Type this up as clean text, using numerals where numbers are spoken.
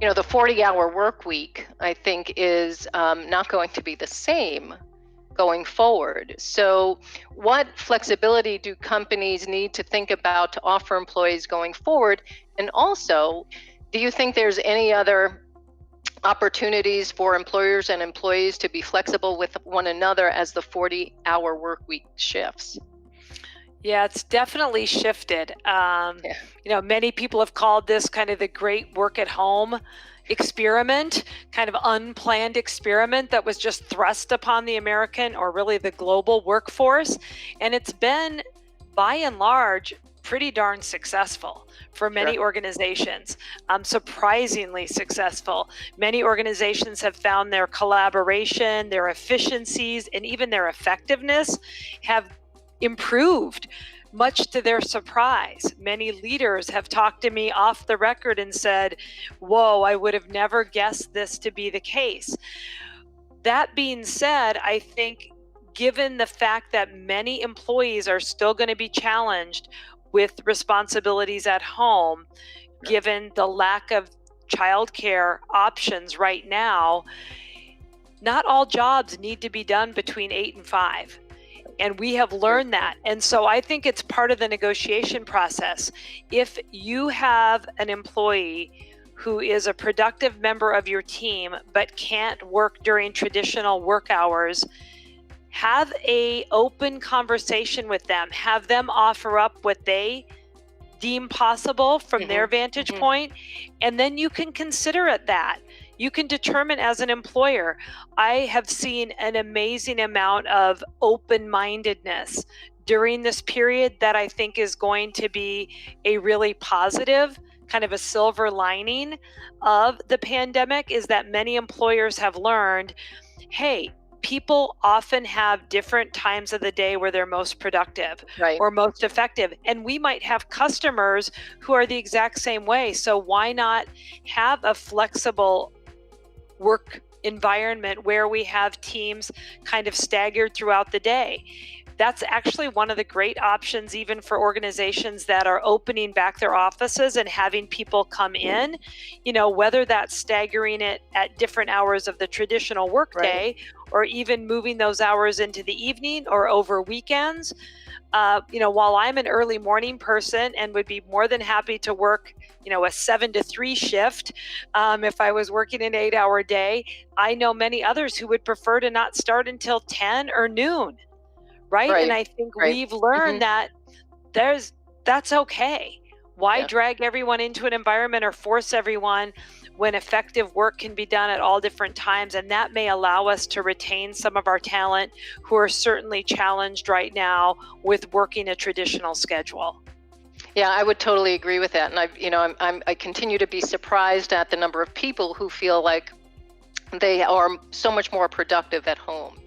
the 40-hour work week, I think, is not going to be the same going forward. So what flexibility do companies need to think about to offer employees going forward? And also, do you think there's any other opportunities for employers and employees to be flexible with one another as the 40-hour work week shifts? Yeah, it's definitely shifted. Many people have called this kind of the great work at home experiment, kind of unplanned experiment that was just thrust upon the American, or really the global workforce. And it's been, by and large, pretty darn successful for many organizations, surprisingly successful. Many organizations have found their collaboration, their efficiencies, and even their effectiveness have improved, much to their surprise. Many leaders have talked to me off the record and said, whoa, I would have never guessed this to be the case. That being said, I think given the fact that many employees are still going to be challenged with responsibilities at home, given the lack of childcare options right now, not all jobs need to be done between 8 and 5. And we have learned that. And so I think it's part of the negotiation process. If you have an employee who is a productive member of your team but can't work during traditional work hours, have an open conversation with them. Have them offer up what they deem possible from their vantage point, and then you can consider it that. You can determine as an employer. I have seen an amazing amount of open-mindedness during this period that I think is going to be a really positive, kind of a silver lining of the pandemic, is that many employers have learned, hey, people often have different times of the day where they're most productive or most effective. And we might have customers who are the exact same way. So why not have a flexible work environment where we have teams kind of staggered throughout the day? That's actually one of the great options, even for organizations that are opening back their offices and having people come in, whether that's staggering it at different hours of the traditional workday, or even moving those hours into the evening or over weekends. While I'm an early morning person and would be more than happy to work, a 7 to 3 shift, if I was working an 8-hour day, I know many others who would prefer to not start until 10 or noon. Right. And I think we've learned that that's okay. Why drag everyone into an environment or force everyone when effective work can be done at all different times? And that may allow us to retain some of our talent who are certainly challenged right now with working a traditional schedule. Yeah, I would totally agree with that. And I continue to be surprised at the number of people who feel like they are so much more productive at home.